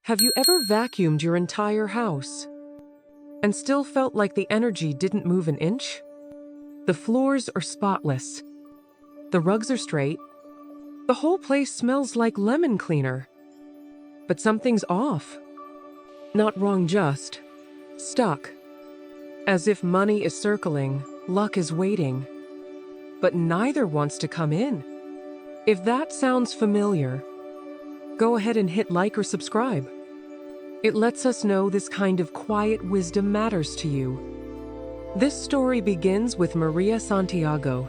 Have you ever vacuumed your entire house and still felt like the energy didn't move an inch? The floors are spotless. The rugs are straight. The whole place smells like lemon cleaner. But something's off. Not wrong, just stuck. As if money is circling, luck is waiting. But neither wants to come in. If that sounds familiar, go ahead and hit like or subscribe. It lets us know this kind of quiet wisdom matters to you. This story begins with Maria Santiago.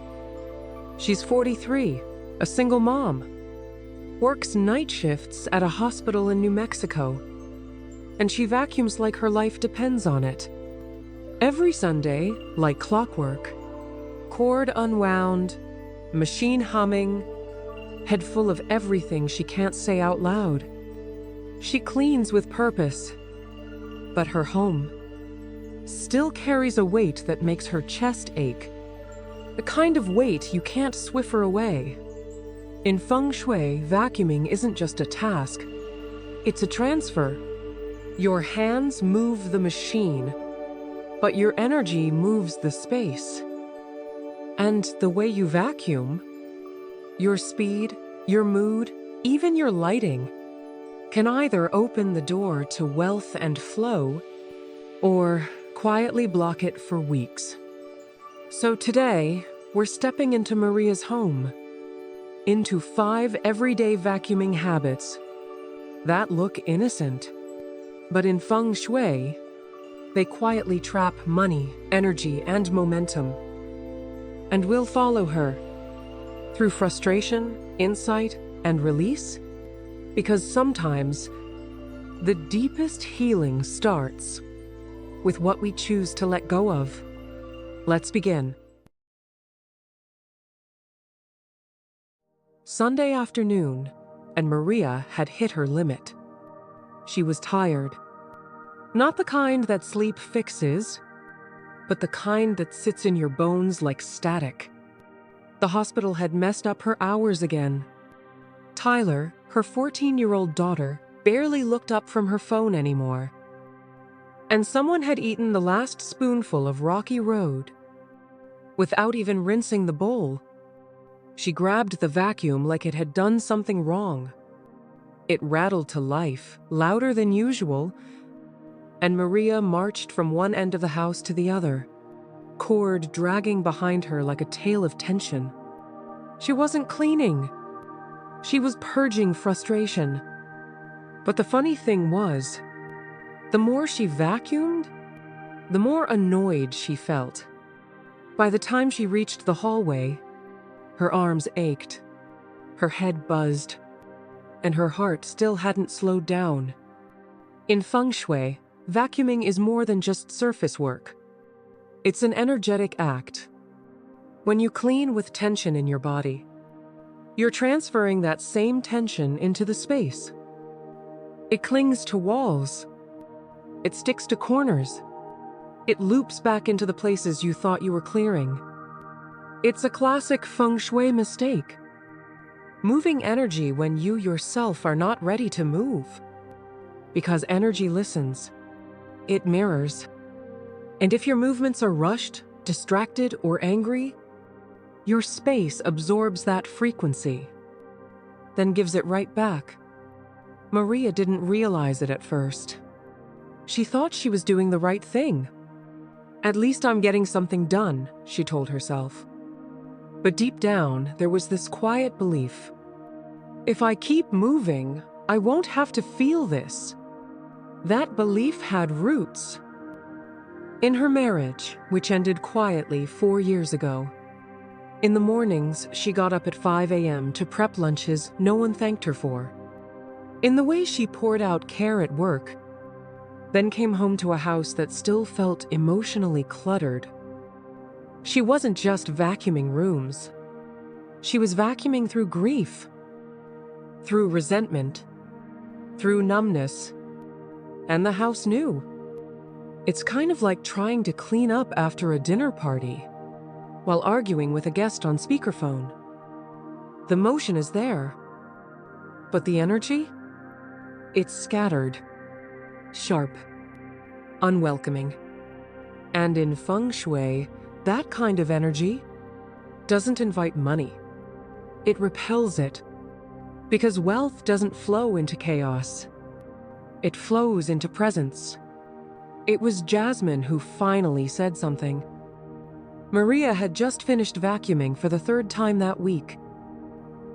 She's 43, a single mom, works night shifts at a hospital in New Mexico, and she vacuums like her life depends on it. Every Sunday, like clockwork, cord unwound, machine humming, head full of everything she can't say out loud. She cleans with purpose, but her home still carries a weight that makes her chest ache. The kind of weight you can't swiffer away. In Feng Shui, vacuuming isn't just a task, it's a transfer. Your hands move the machine, but your energy moves the space. And the way you vacuum, your speed, your mood, even your lighting, can either open the door to wealth and flow, or quietly block it for weeks. So today, we're stepping into Maria's home, into 5 everyday vacuuming habits that look innocent, but in Feng Shui, they quietly trap money, energy, and momentum. And we'll follow her through frustration, insight, and release, because sometimes the deepest healing starts with what we choose to let go of. Let's begin. Sunday afternoon, and Maria had hit her limit. She was tired. Not the kind that sleep fixes, but the kind that sits in your bones like static. The hospital had messed up her hours again. Tyler, her 14-year-old daughter, barely looked up from her phone anymore. And someone had eaten the last spoonful of Rocky Road without even rinsing the bowl. She grabbed the vacuum like it had done something wrong. It rattled to life, louder than usual, and Maria marched from one end of the house to the other, cord dragging behind her like a tale of tension. She wasn't cleaning. She was purging frustration. But the funny thing was, the more she vacuumed, the more annoyed she felt. By the time she reached the hallway, her arms ached, her head buzzed, and her heart still hadn't slowed down. In Feng Shui, vacuuming is more than just surface work. It's an energetic act. When you clean with tension in your body, you're transferring that same tension into the space. It clings to walls. It sticks to corners. It loops back into the places you thought you were clearing. It's a classic Feng Shui mistake. Moving energy when you yourself are not ready to move. Because energy listens. It mirrors. And if your movements are rushed, distracted, or angry, your space absorbs that frequency, then gives it right back. Maria didn't realize it at first. She thought she was doing the right thing. At least I'm getting something done, she told herself. But deep down, there was this quiet belief. If I keep moving, I won't have to feel this. That belief had roots in her marriage, which ended quietly 4 years ago. In the mornings, she got up at 5 a.m. to prep lunches no one thanked her for. In the way she poured out care at work, then came home to a house that still felt emotionally cluttered. She wasn't just vacuuming rooms. She was vacuuming through grief, through resentment, through numbness, and the house knew. It's kind of like trying to clean up after a dinner party while arguing with a guest on speakerphone. The motion is there, but the energy? It's scattered, sharp, unwelcoming. And in Feng Shui, that kind of energy doesn't invite money. It repels it, because wealth doesn't flow into chaos. It flows into presence. It was Jasmine who finally said something. Maria had just finished vacuuming for the third time that week.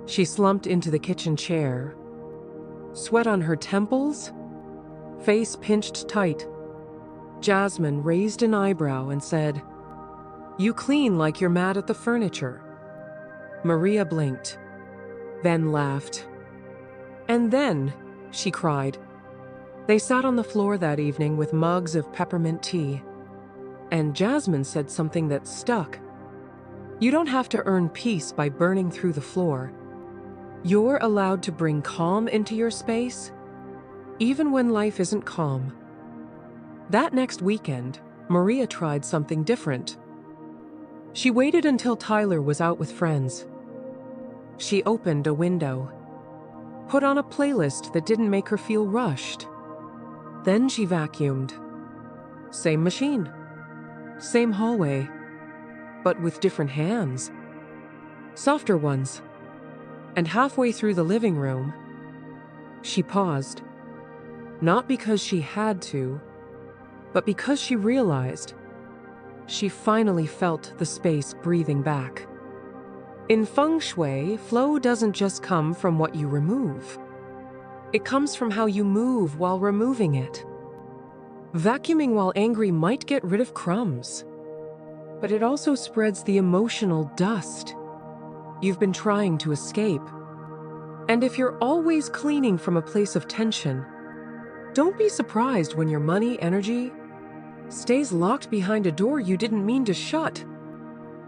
She slumped into the kitchen chair, sweat on her temples, face pinched tight. Jasmine raised an eyebrow and said, "You clean like you're mad at the furniture." Maria blinked, then laughed. "And then," she cried. They sat on the floor that evening with mugs of peppermint tea. And Jasmine said something that stuck. "You don't have to earn peace by burning through the floor. You're allowed to bring calm into your space, even when life isn't calm." That next weekend, Maria tried something different. She waited until Tyler was out with friends. She opened a window, put on a playlist that didn't make her feel rushed. Then she vacuumed. Same machine, same hallway, but with different hands. Softer ones. And halfway through the living room, she paused. Not because she had to, but because she realized she finally felt the space breathing back. In Feng Shui, flow doesn't just come from what you remove. It comes from how you move while removing it. Vacuuming while angry might get rid of crumbs, but it also spreads the emotional dust you've been trying to escape. And if you're always cleaning from a place of tension, don't be surprised when your money energy stays locked behind a door you didn't mean to shut.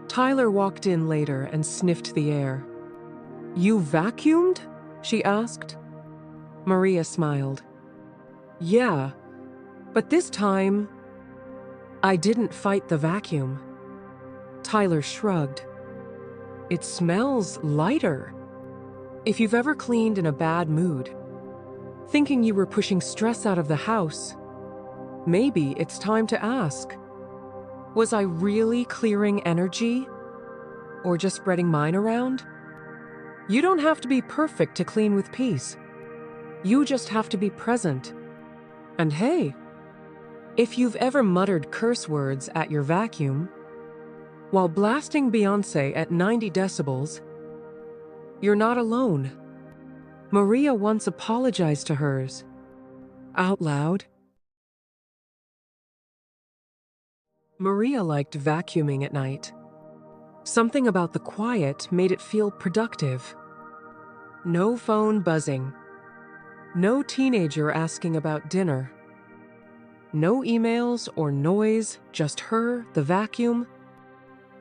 Tyler walked in later and sniffed the air. "You vacuumed?" she asked. Maria smiled. "Yeah, but this time, I didn't fight the vacuum." Tyler shrugged. "It smells lighter." If you've ever cleaned in a bad mood, thinking you were pushing stress out of the house, maybe it's time to ask, was I really clearing energy or just spreading mine around? You don't have to be perfect to clean with peace. You just have to be present. And hey, if you've ever muttered curse words at your vacuum while blasting Beyoncé at 90 decibels, you're not alone. Maria once apologized to hers out loud. Maria liked vacuuming at night. Something about the quiet made it feel productive. No phone buzzing. No teenager asking about dinner. No emails or noise, just her, the vacuum,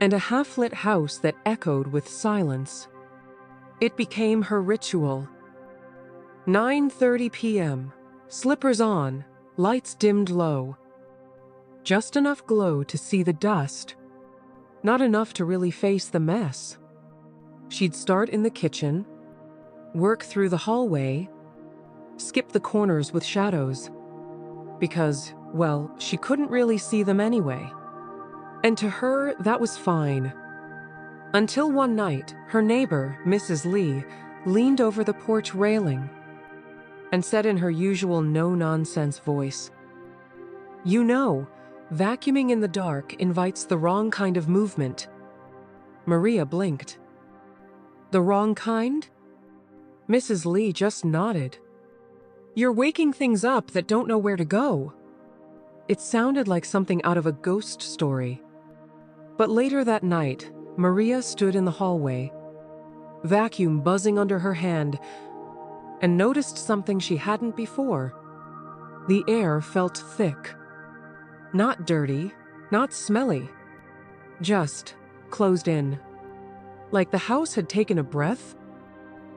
and a half-lit house that echoed with silence. It became her ritual. 9:30 p.m., slippers on, lights dimmed low. Just enough glow to see the dust, not enough to really face the mess. She'd start in the kitchen, work through the hallway, skip the corners with shadows, because, well, she couldn't really see them anyway. And to her, that was fine. Until one night, her neighbor, Mrs. Lee, leaned over the porch railing and said in her usual no-nonsense voice, "You know, vacuuming in the dark invites the wrong kind of movement." Maria blinked. "The wrong kind?" Mrs. Lee just nodded. "You're waking things up that don't know where to go." It sounded like something out of a ghost story. But later that night, Maria stood in the hallway, vacuum buzzing under her hand, and noticed something she hadn't before. The air felt thick. Not dirty, not smelly, just closed in. Like the house had taken a breath,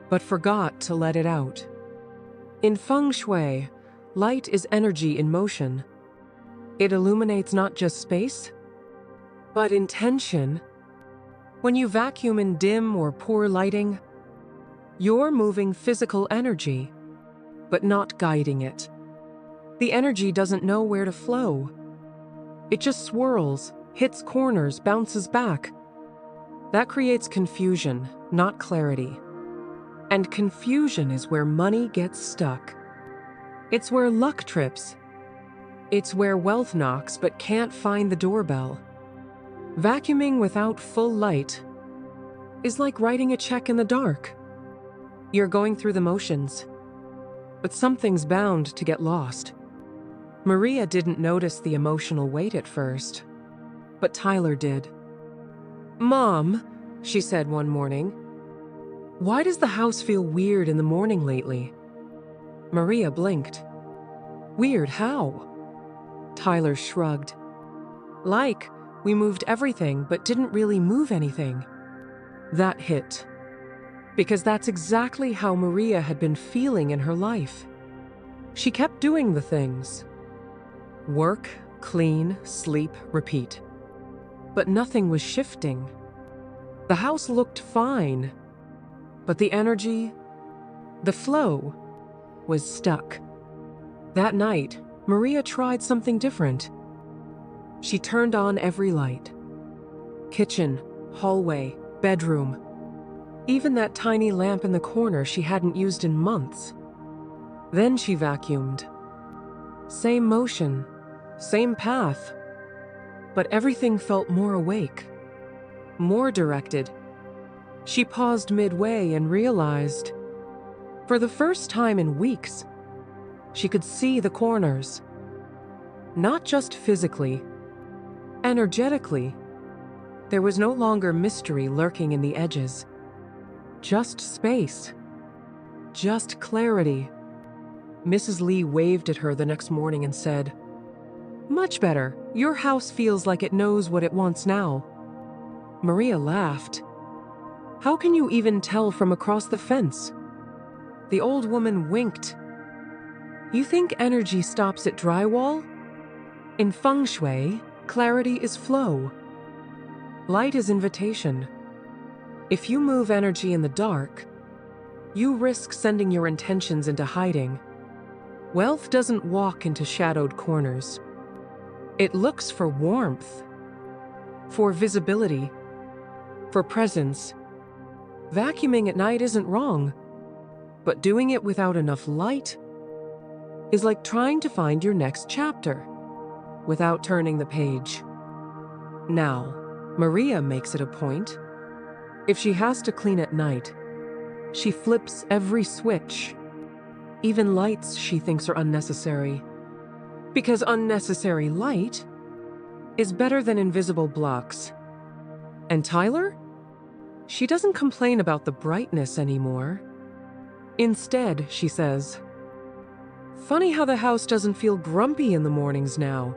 but forgot to let it out. In Feng Shui, light is energy in motion. It illuminates not just space, but intention. When you vacuum in dim or poor lighting, you're moving physical energy. but not guiding it. The energy doesn't know where to flow. It just swirls, hits corners, bounces back. That creates confusion, not clarity. And confusion is where money gets stuck. It's where luck trips. It's where wealth knocks but can't find the doorbell. Vacuuming without full light is like writing a check in the dark. You're going through the motions, but something's bound to get lost. Maria didn't notice the emotional weight at first, but Tyler did. "Mom," she said one morning, "why does the house feel weird in the morning lately?" Maria blinked. "Weird how?" Tyler shrugged. "Like, we moved everything but didn't really move anything." That hit. Because that's exactly how Maria had been feeling in her life. She kept doing the things. Work, clean, sleep, repeat. But nothing was shifting. The house looked fine, but the energy, the flow, was stuck. That night, Maria tried something different. She turned on every light. Kitchen, hallway, bedroom. Even that tiny lamp in the corner she hadn't used in months. Then she vacuumed. Same motion, same path. But everything felt more awake, more directed. She paused midway and realized, for the first time in weeks, she could see the corners. Not just physically, energetically. There was no longer mystery lurking in the edges. Just space. Just clarity. Mrs. Lee waved at her the next morning and said, "Much better. Your house feels like it knows what it wants now." Maria laughed. "How can you even tell from across the fence?" The old woman winked. "You think energy stops at drywall? In Feng Shui, clarity is flow. Light is invitation. If you move energy in the dark, you risk sending your intentions into hiding. Wealth doesn't walk into shadowed corners. It looks for warmth, for visibility, for presence. Vacuuming at night isn't wrong, but doing it without enough light is like trying to find your next chapter without turning the page. Now, Maria makes it a point. If she has to clean at night, she flips every switch, even lights she thinks are unnecessary. Because unnecessary light is better than invisible blocks. And Tyler? She doesn't complain about the brightness anymore. Instead, she says, "Funny how the house doesn't feel grumpy in the mornings now."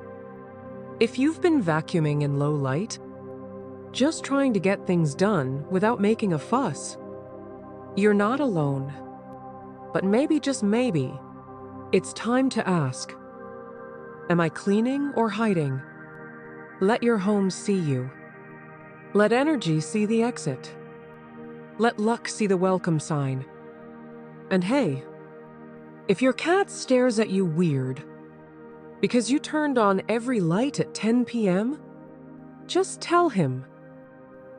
If you've been vacuuming in low light, just trying to get things done without making a fuss, you're not alone. But maybe, just maybe, it's time to ask, am I cleaning or hiding? Let your home see you. Let energy see the exit. Let luck see the welcome sign. And hey, if your cat stares at you weird because you turned on every light at 10 p.m., just tell him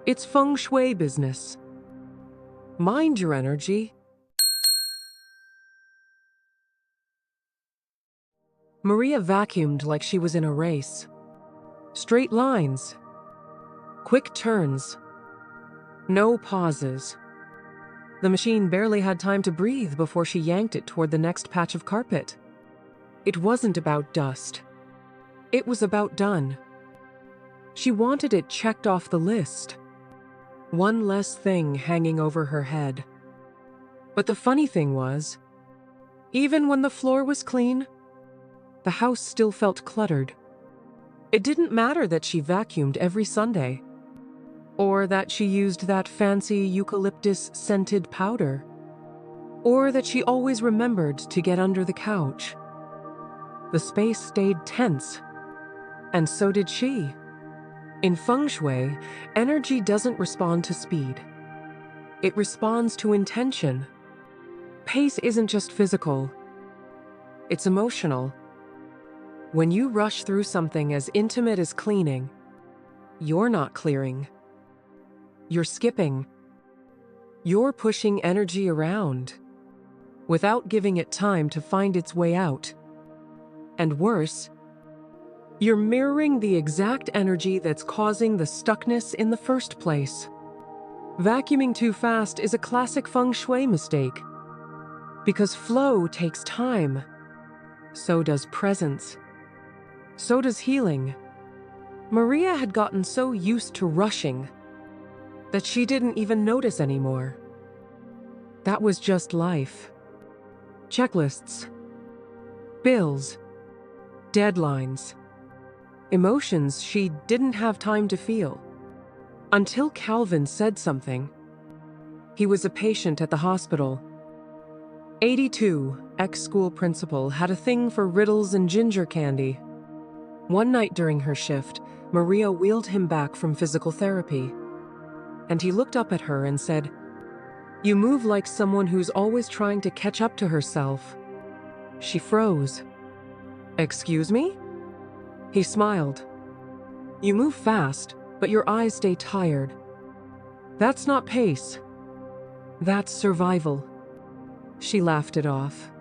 it's Feng Shui business. Mind your energy. Maria vacuumed like she was in a race. Straight lines. Quick turns. No pauses. The machine barely had time to breathe before she yanked it toward the next patch of carpet. It wasn't about dust. It was about done. She wanted it checked off the list. One less thing hanging over her head. But the funny thing was, even when the floor was clean, the house still felt cluttered. It didn't matter that she vacuumed every Sunday, or that she used that fancy eucalyptus-scented powder, or that she always remembered to get under the couch. The space stayed tense, and so did she. In Feng Shui, energy doesn't respond to speed. It responds to intention. Pace isn't just physical, It's emotional. When you rush through something as intimate as cleaning, you're not clearing. You're skipping. You're pushing energy around without giving it time to find its way out. And worse, you're mirroring the exact energy that's causing the stuckness in the first place. Vacuuming too fast is a classic Feng Shui mistake. Because flow takes time. So does presence. So does healing. Maria had gotten so used to rushing that she didn't even notice anymore. That was just life. Checklists. Bills. Deadlines. Emotions she didn't have time to feel. Until Calvin said something. He was a patient at the hospital. 82, ex-school principal, had a thing for riddles and ginger candy. One night during her shift, Maria wheeled him back from physical therapy. And he looked up at her and said, "You move like someone who's always trying to catch up to herself." She froze. "Excuse me?" He smiled. "You move fast, but your eyes stay tired. That's not pace. That's survival." She laughed it off.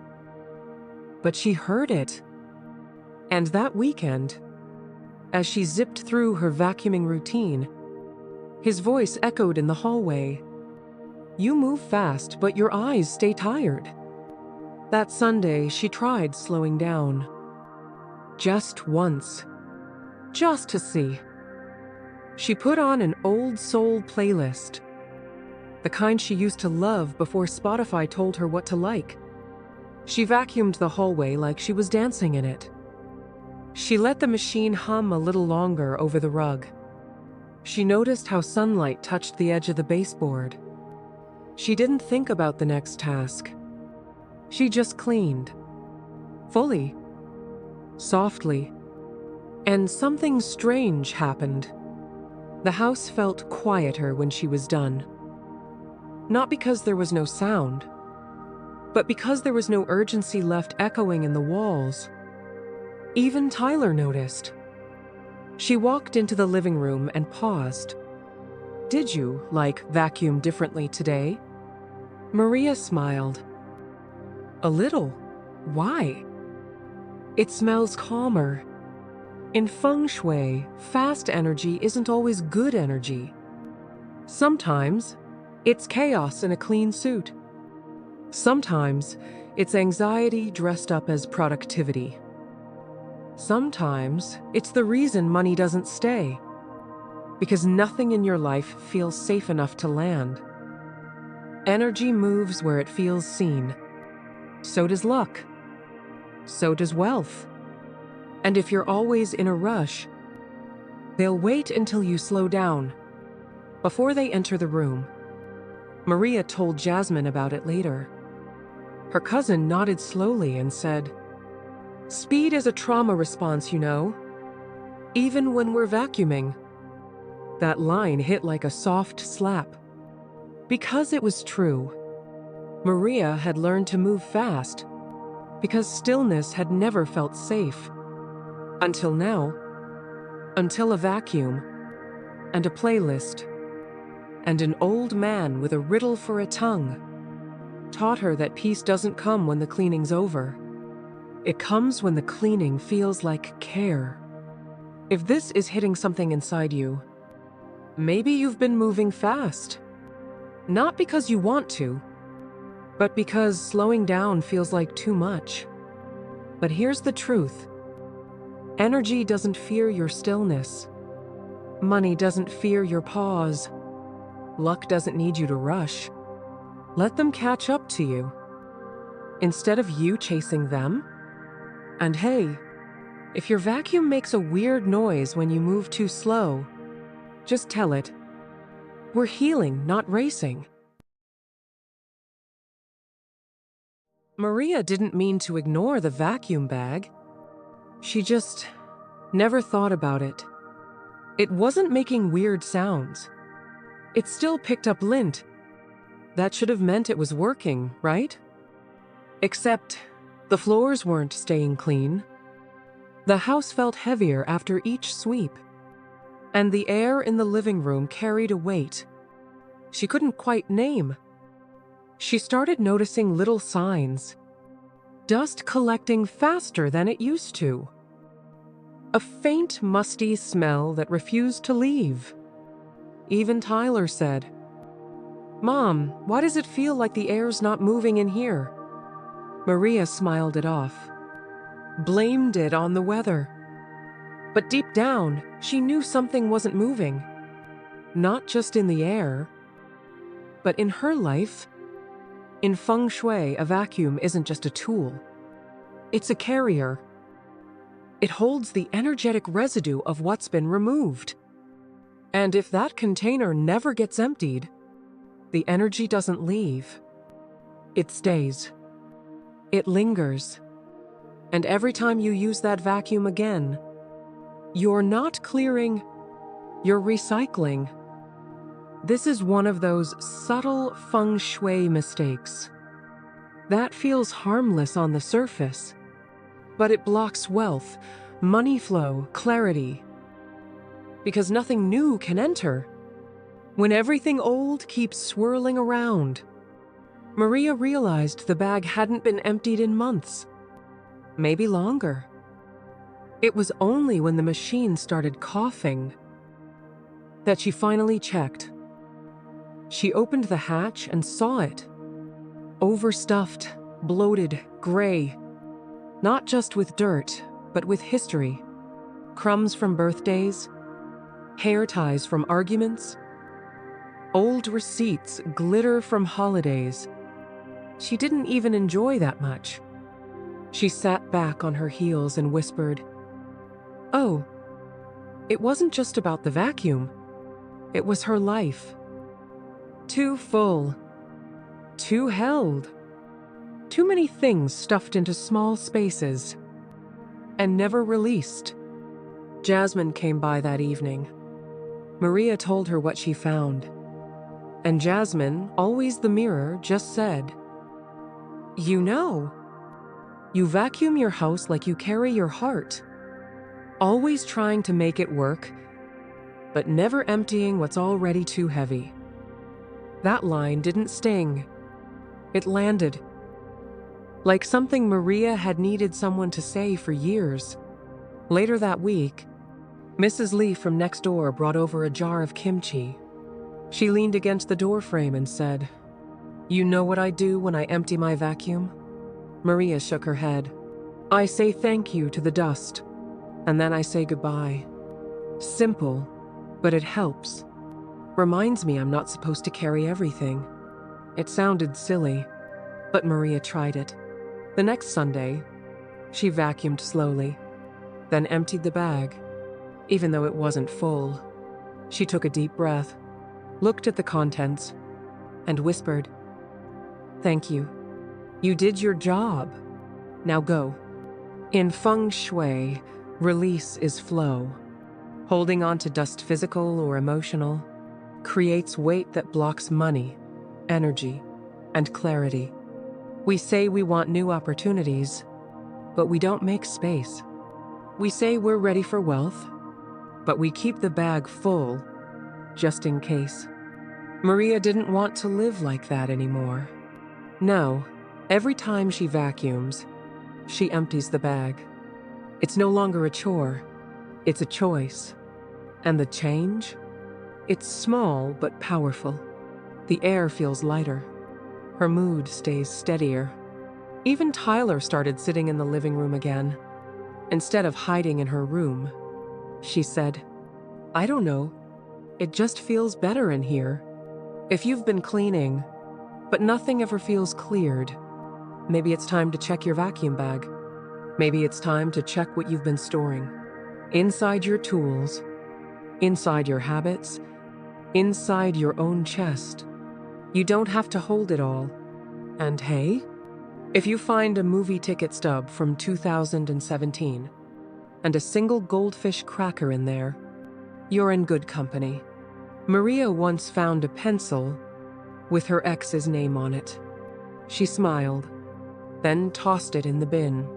But she heard it. And that weekend, as she zipped through her vacuuming routine, his voice echoed in the hallway. "You move fast, but your eyes stay tired." That Sunday, she tried slowing down. Just once. Just to see. She put on an old soul playlist. The kind she used to love before Spotify told her what to like. She vacuumed the hallway like she was dancing in it. She let the machine hum a little longer over the rug. She noticed how sunlight touched the edge of the baseboard. She didn't think about the next task. She just cleaned. Fully. Softly. And something strange happened. The house felt quieter when she was done. Not because there was no sound, but because there was no urgency left echoing in the walls. Even Tyler noticed. She walked into the living room and paused. "Did you, vacuum differently today?" Maria smiled. "A little. Why?" "It smells calmer." In Feng Shui, fast energy isn't always good energy. Sometimes, it's chaos in a clean suit. Sometimes, it's anxiety dressed up as productivity. Sometimes, it's the reason money doesn't stay. Because nothing in your life feels safe enough to land. Energy moves where it feels seen. So does luck. So does wealth. And if you're always in a rush, they'll wait until you slow down, before they enter the room. Maria told Jasmine about it later. Her cousin nodded slowly and said, "Speed is a trauma response, you know. Even when we're vacuuming." That line hit like a soft slap. Because it was true. Maria had learned to move fast, because stillness had never felt safe. Until now. Until a vacuum, and a playlist, and an old man with a riddle for a tongue taught her that peace doesn't come when the cleaning's over. It comes when the cleaning feels like care. If this is hitting something inside you, maybe you've been moving fast. Not because you want to, but because slowing down feels like too much. But here's the truth. Energy doesn't fear your stillness. Money doesn't fear your pause. Luck doesn't need you to rush. Let them catch up to you, instead of you chasing them. And hey, if your vacuum makes a weird noise when you move too slow, just tell it. We're healing, not racing. Maria didn't mean to ignore the vacuum bag. She just never thought about it. It wasn't making weird sounds. It still picked up lint. That should have meant it was working, right? Except The floors weren't staying clean. The house felt heavier after each sweep, and the air in the living room carried a weight she couldn't quite name. She started noticing little signs. Dust collecting faster than it used to. A faint, musty smell that refused to leave. Even Tyler said, "Mom, why does it feel like the air's not moving in here?" Maria smiled it off, blamed it on the weather. But deep down, she knew something wasn't moving. Not just in the air, but in her life. In Feng Shui, a vacuum isn't just a tool. It's a carrier. It holds the energetic residue of what's been removed. And if that container never gets emptied, the energy doesn't leave. It stays. It lingers. And every time you use that vacuum again, you're not clearing, you're recycling. This is one of those subtle Feng Shui mistakes. That feels harmless on the surface, but it blocks wealth, money flow, clarity. Because nothing new can enter when everything old keeps swirling around. Maria realized the bag hadn't been emptied in months, maybe longer. It was only when the machine started coughing that she finally checked. She opened the hatch and saw it. Overstuffed, bloated, gray. Not just with dirt, but with history. Crumbs from birthdays, hair ties from arguments, old receipts glitter from holidays. She didn't even enjoy that much. She sat back on her heels and whispered, "Oh, it wasn't just about the vacuum. It was her life. Too full, too held, too many things stuffed into small spaces and never released." Jasmine came by that evening. Maria told her what she found, and Jasmine, always the mirror, just said, "You know, you vacuum your house like you carry your heart, always trying to make it work, but never emptying what's already too heavy." That line didn't sting. It landed. Like something Maria had needed someone to say for years. Later that week, Mrs. Lee from next door brought over a jar of kimchi. She leaned against the doorframe and said, "You know what I do when I empty my vacuum?" Maria shook her head. "I say thank you to the dust, and then I say goodbye. Simple, but it helps. Reminds me I'm not supposed to carry everything." It sounded silly, but Maria tried it. The next Sunday, she vacuumed slowly, then emptied the bag, even though it wasn't full. She took a deep breath, looked at the contents, and whispered, "Thank you. You did your job. Now go." In Feng Shui, release is flow. Holding on to dust, physical or emotional, creates weight that blocks money, energy, and clarity. We say we want new opportunities, but we don't make space. We say we're ready for wealth, but we keep the bag full, just in case. Maria didn't want to live like that anymore. No, every time she vacuums, she empties the bag. It's no longer a chore, it's a choice. And the change? It's small but powerful. The air feels lighter. Her mood stays steadier. Even Tyler started sitting in the living room again. Instead of hiding in her room, she said, "I don't know. It just feels better in here." If you've been cleaning, but nothing ever feels cleared, maybe it's time to check your vacuum bag. Maybe it's time to check what you've been storing. Inside your tools, inside your habits, inside your own chest. You don't have to hold it all. And hey, if you find a movie ticket stub from 2017 and a single goldfish cracker in there, you're in good company. Maria once found a pencil with her ex's name on it. She smiled, then tossed it in the bin.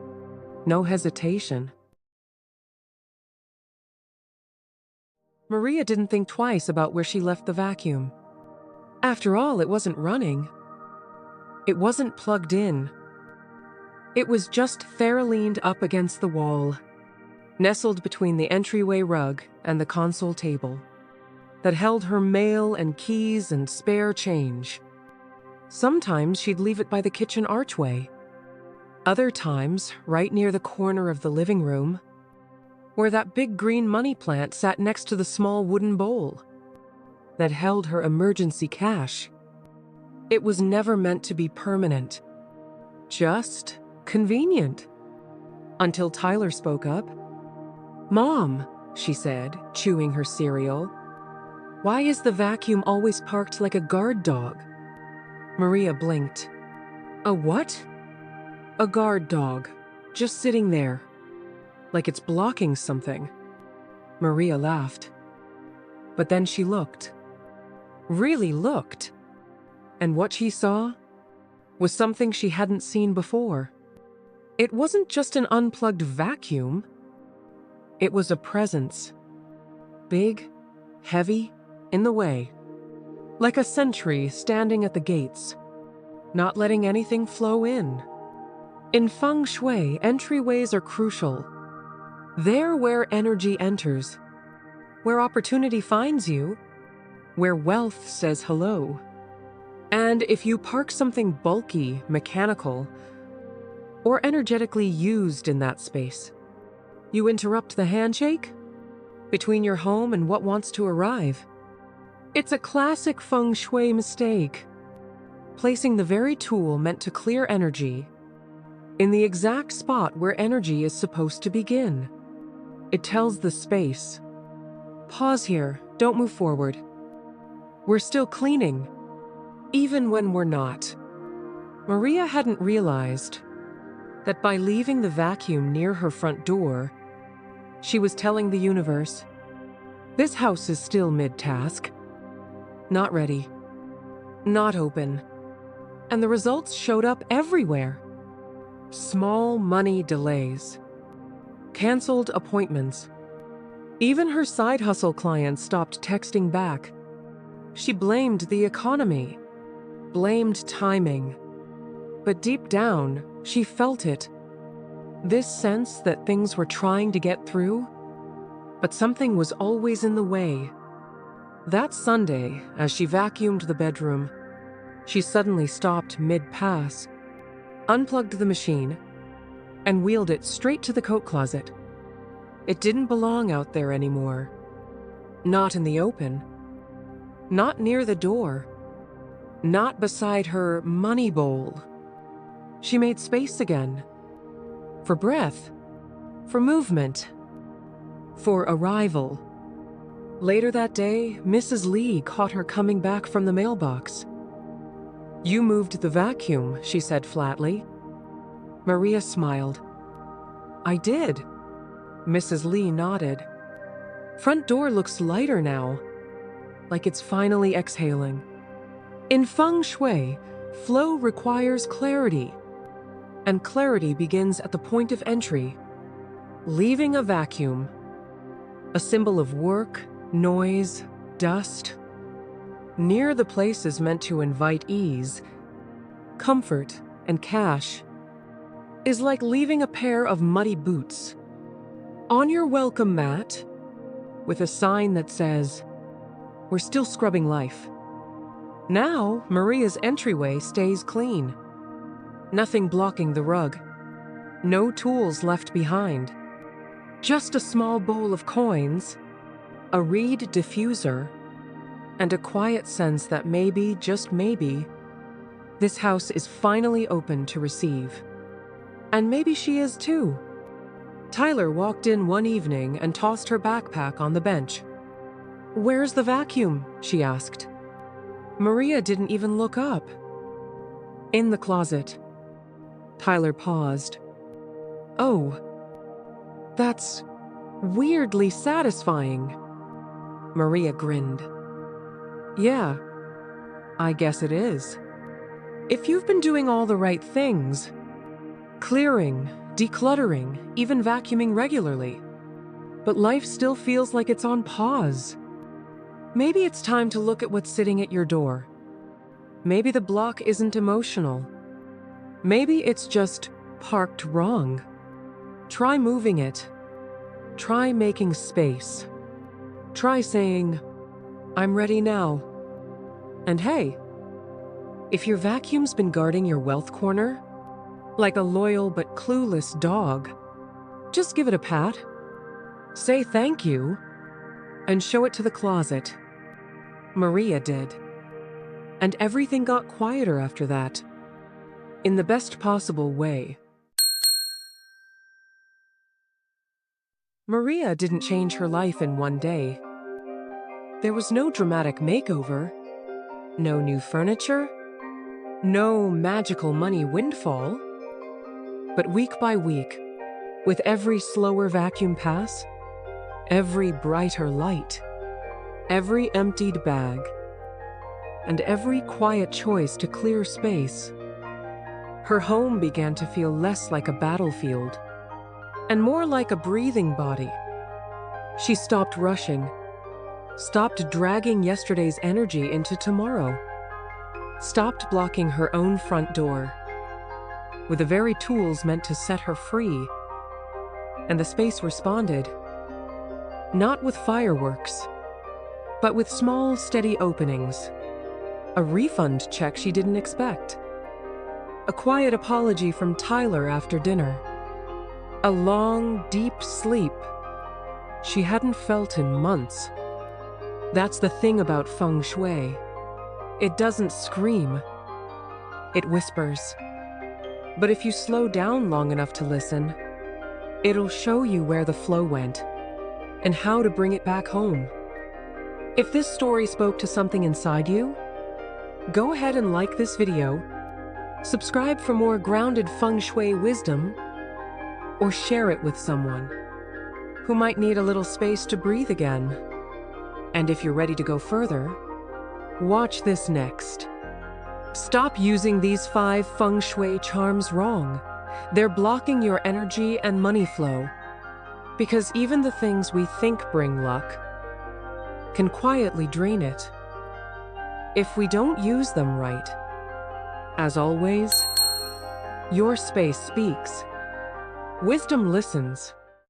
No hesitation. Maria didn't think twice about where she left the vacuum. After all, it wasn't running. It wasn't plugged in. It was just leaned up against the wall, nestled between the entryway rug and the console table that held her mail and keys and spare change. Sometimes she'd leave it by the kitchen archway. Other times, right near the corner of the living room, where that big green money plant sat next to the small wooden bowl that held her emergency cash. It was never meant to be permanent, just convenient. Until Tyler spoke up. "Mom," she said, chewing her cereal, "why is the vacuum always parked like a guard dog?" Maria blinked. "A what?" "A guard dog, just sitting there, like it's blocking something." Maria laughed. But then she looked. Really looked. And what she saw was something she hadn't seen before. It wasn't just an unplugged vacuum. It was a presence. Big, heavy, in the way. Like a sentry standing at the gates, not letting anything flow in. In Feng Shui, entryways are crucial. They're where energy enters, where opportunity finds you, where wealth says hello. And if you park something bulky, mechanical, or energetically used in that space, you interrupt the handshake between your home and what wants to arrive. It's a classic Feng Shui mistake, placing the very tool meant to clear energy in the exact spot where energy is supposed to begin. It tells the space, "Pause here, don't move forward. We're still cleaning, even when we're not." Maria hadn't realized that by leaving the vacuum near her front door, she was telling the universe, "This house is still mid-task. Not ready. Not open." And the results showed up everywhere. Small money delays. Canceled appointments. Even her side hustle clients stopped texting back. She blamed the economy. Blamed timing. But deep down, she felt it. This sense that things were trying to get through, but something was always in the way. That Sunday, as she vacuumed the bedroom, she suddenly stopped mid-pass, unplugged the machine, and wheeled it straight to the coat closet. It didn't belong out there anymore. Not in the open. Not near the door. Not beside her money bowl. She made space again. For breath. For movement. For arrival. Later that day, Mrs. Lee caught her coming back from the mailbox. "You moved the vacuum," she said flatly. Maria smiled. "I did." Mrs. Lee nodded. "Front door looks lighter now, like it's finally exhaling." In Feng Shui, flow requires clarity, and clarity begins at the point of entry. Leaving a vacuum, a symbol of work, noise, dust, near the places meant to invite ease, comfort, and cash, is like leaving a pair of muddy boots on your welcome mat with a sign that says, "We're still scrubbing life." Now, Maria's entryway stays clean. Nothing blocking the rug. No tools left behind. Just a small bowl of coins, a reed diffuser, and a quiet sense that maybe, just maybe, this house is finally open to receive. And maybe she is too. Tyler walked in one evening and tossed her backpack on the bench. "Where's the vacuum?" she asked. Maria didn't even look up. "In the closet." Tyler paused. "Oh, that's weirdly satisfying." Maria grinned. "Yeah, I guess it is. If you've been doing all the right things, clearing, decluttering, even vacuuming regularly. But life still feels like it's on pause. Maybe it's time to look at what's sitting at your door. Maybe the block isn't emotional. Maybe it's just parked wrong. Try moving it. Try making space. Try saying, "I'm ready now." And hey, if your vacuum's been guarding your wealth corner, like a loyal but clueless dog, just give it a pat, say thank you, and show it to the closet. Maria did. And everything got quieter after that, in the best possible way. Maria didn't change her life in one day. There was no dramatic makeover, no new furniture, no magical money windfall. But week by week, with every slower vacuum pass, every brighter light, every emptied bag, and every quiet choice to clear space, her home began to feel less like a battlefield and more like a breathing body. She stopped rushing, stopped dragging yesterday's energy into tomorrow, stopped blocking her own front door with the very tools meant to set her free. And the space responded, not with fireworks, but with small, steady openings. A refund check she didn't expect. A quiet apology from Tyler after dinner. A long, deep sleep she hadn't felt in months. That's the thing about Feng Shui. It doesn't scream. It whispers. But if you slow down long enough to listen, it'll show you where the flow went and how to bring it back home. If this story spoke to something inside you, go ahead and like this video, subscribe for more grounded Feng Shui wisdom, or share it with someone who might need a little space to breathe again. And if you're ready to go further, watch this next. Stop using these 5 Feng Shui charms wrong. They're blocking your energy and money flow. Because even the things we think bring luck can quietly drain it if we don't use them right. As always, your space speaks. Wisdom listens.